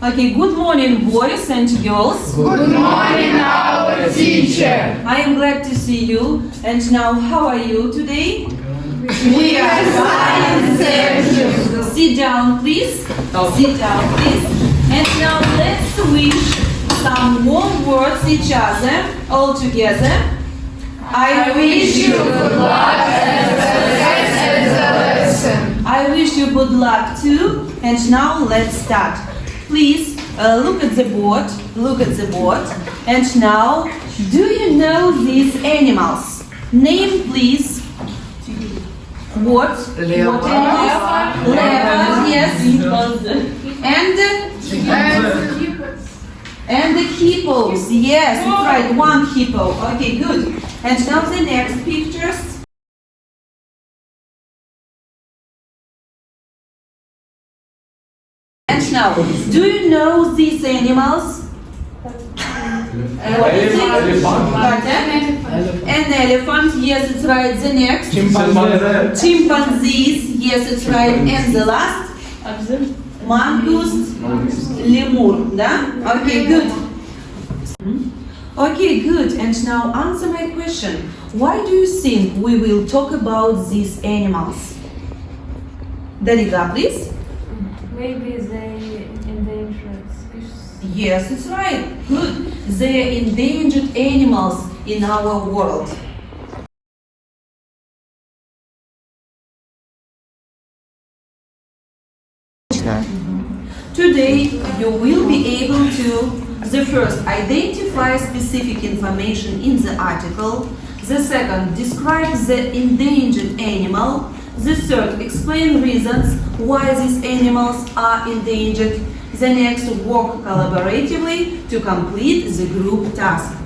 Okay, good morning, boys and girls. Good morning, our teacher. I am glad to see you. And now, how are you today? We are fine, thank you. Sit down, please. Sit down, please. And now, let's wish some warm words each other all together. I wish you good luck and success at the lesson. I wish you good luck too. And now, let's start. Please look at the board. Look at the board. And now, do you know these animals? Name, please. What? Leopard. What animals? Leopard, yes. And the hippos. Yes, that's right. One hippo. Okay, good. And now the next pictures. And now, do you know these animals? What is it? An elephant, yes, it's right. The next. Chimpanzees, yes, it's right. And the last? Mongoose, lemur, да? Okay, good. Okay, good. And now answer my question. Why do you think we will talk about these animals? Dariga, please. Maybe they endangered species. Yes, it's right. Good. They are endangered animals in our world. Today, you will be able to, the first, identify specific information in the article. The second, describe the endangered animal. The third, explain reasons why these animals are endangered. The next, work collaboratively to complete the group task.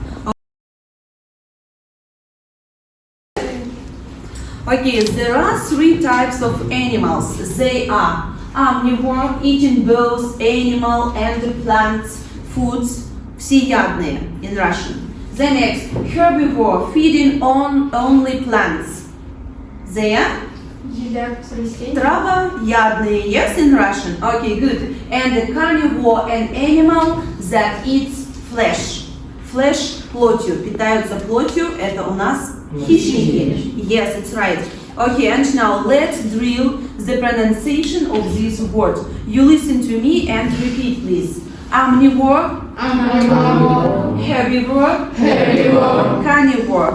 Okay, there are three types of animals. They are omnivore, eating both animal and plants, foods, всеядные in Russian. The next, herbivore, feeding on only plants. They are травоядные, yes, in Russian. Okay, good. And the carnivore, an animal that eats flesh. Flesh плотью, питаются плотью, это у нас хищники. Yes, it's right. Okay, and now let's drill the pronunciation of this word. You listen to me and repeat, please. Omnivore, herbivore, carnivore,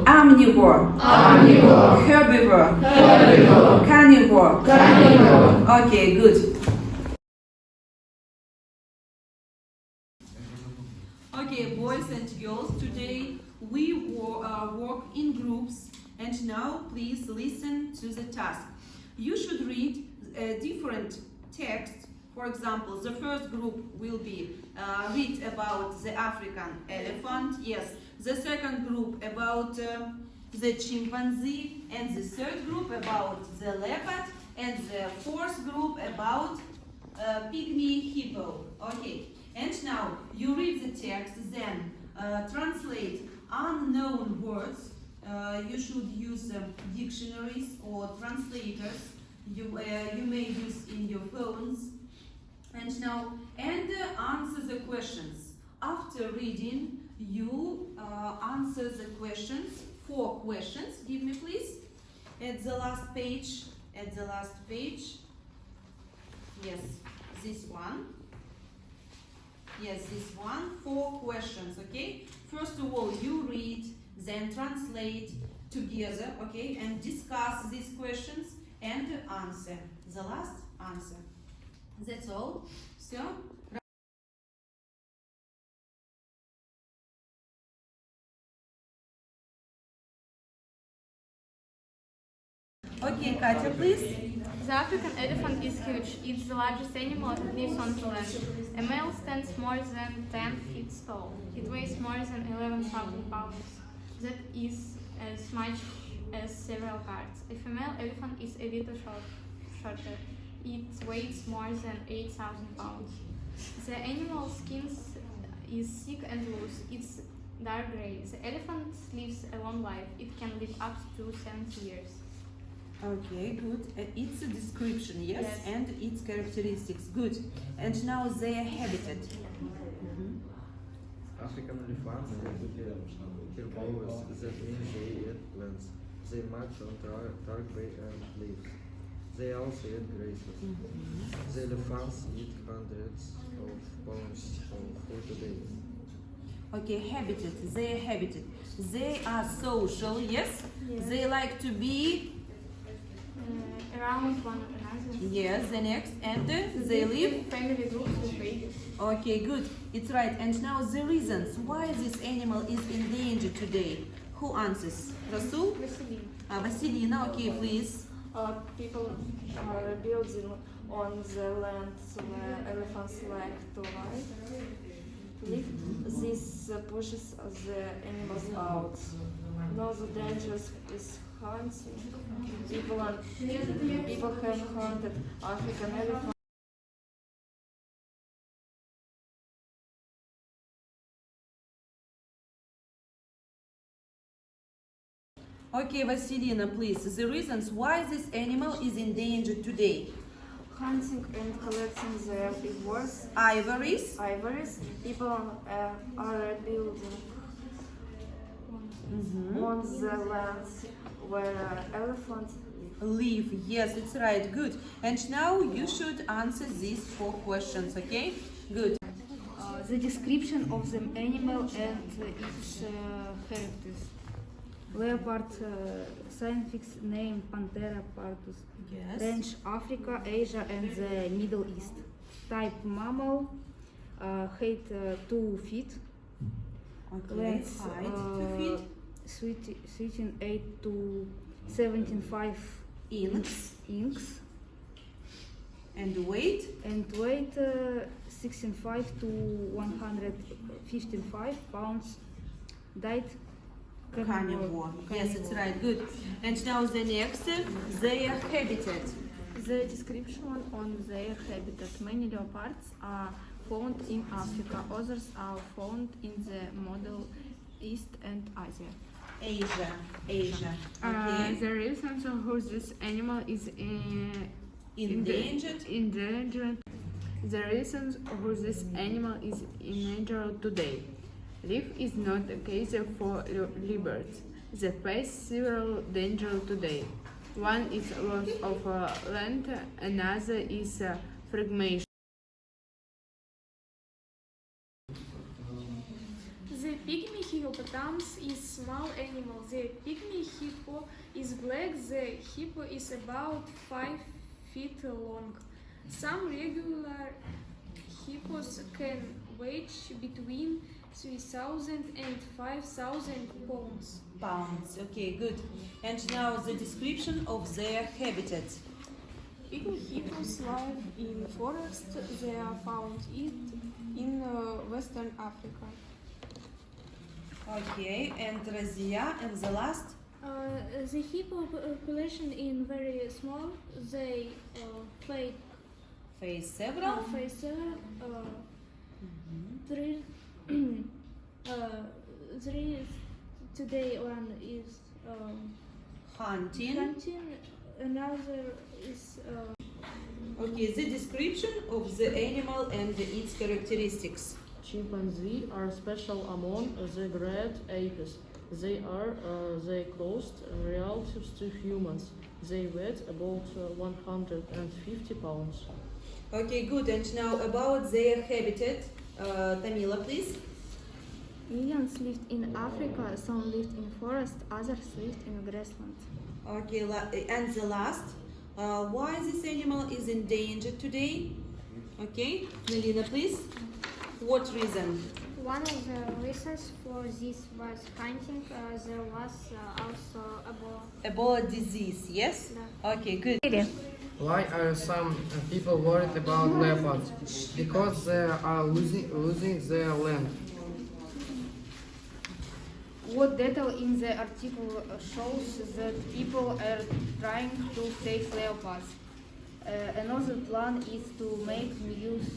omnivore, herbivore, carnivore. Okay, good. Okay, boys and girls, today we work in groups. And now, please listen to the task. You should read different texts. For example, the first group will be read about the African elephant. Yes. The second group about the chimpanzee. And the third group about the leopard. And the fourth group about pygmy hippo. Okay. And now, you read the text, then translate unknown words. You should use dictionaries or translators you may use in your phones. And now, answer the questions. After reading, you answer the questions. 4 questions. Give me, please. At the last page. At the last page. Yes, this one. Yes, this one. 4 questions. Okay. First of all, you read. Then translate together, okay, and discuss these questions and answer. The last answer. That's all. So. Okay, Katya, please. The African elephant is huge. It's the largest animal that lives on the land. A male stands more than 10 feet tall. It weighs more than 11,000 pounds. That is as much as several cars. A female elephant is a little shorter. It weighs more than 8,000 pounds. The animal's skin is thick and loose. It's dark gray. The elephant lives a long life. It can live up to 70 years. Okay, good. It's a description, yes? Yes. And its characteristics. Good. And now their habitat. African elephants and herbivores, that means they eat plants. They march on dark bay and leaves. They also eat grasses. The elephants eat hundreds of pounds of food a day. Okay, habitat. Their habitat. They are social, yes? Yes. They like to be, Around one another. yes, the next. And they live. in family groups with babies. Okay, good. It's right. And now the reasons why this animal is endangered today. Who answers? Rasul? Vaseline. Vasilina, okay, please. People are building on the land where elephants like to live. This pushes the animals out. Another danger is hunting. People have hunted African elephants. Okay, Vasilina, please. The reasons why this animal is endangered today. Hunting and collecting the ivories. Ivories. People are building on the land where elephants live. Live. Yes, it's right. Good. And now you should answer these 4 questions, okay? Good. The description of the animal and its characters. Leopard, scientific name Panthera pardus. Yes. Range Africa, Asia and the Middle East. Type mammal, height 2 feet. Okay. Length Height 2 feet. switching 8 to 17.5 Inks. inks. And weight. And weight 16.5 to 155 pounds. Diet Carnivore. Yes, it's right. Good. And now the next, their habitat. The description on their habitat. Many leopards are found in Africa. Others are found in the Middle East and Asia. Asia. Okay. The reasons who this animal is Endangered. The reasons who this animal is endangered today. Life is not a case for leopards. They face several dangers today. One is loss of land, another is fragmentation. The pygmy hippopotamus is small animal. The pygmy hippo is black. The hippo is about 5 feet long. Some regular hippos can weigh between 3,000 and 5,000 pounds. Okay, good. And now the description of their habitat. Pygmy hippos live in forests. They are found in Western Africa. Okay, and Razia, and the last. The hippo population is very small. They Face several. Three today one is Hunting. hunting, another is Okay, the description of the animal and its characteristics. Chimpanzees are special among the great apes. They are the closest relatives to humans. They weigh about 150 pounds. Okay, good. And now about their habitat. Tamila, please. Millions lived in Africa, some lived in forest, others lived in grassland. Okay, and the last. Why this animal is endangered today? Okay, Melina, please. What reason? One of the reasons for this was hunting. There was also Ebola disease, yes? Okay, good. Why are some people worried about leopards? Because they are losing their land. What data in the article shows that people are trying to save leopards. Another plan is to make use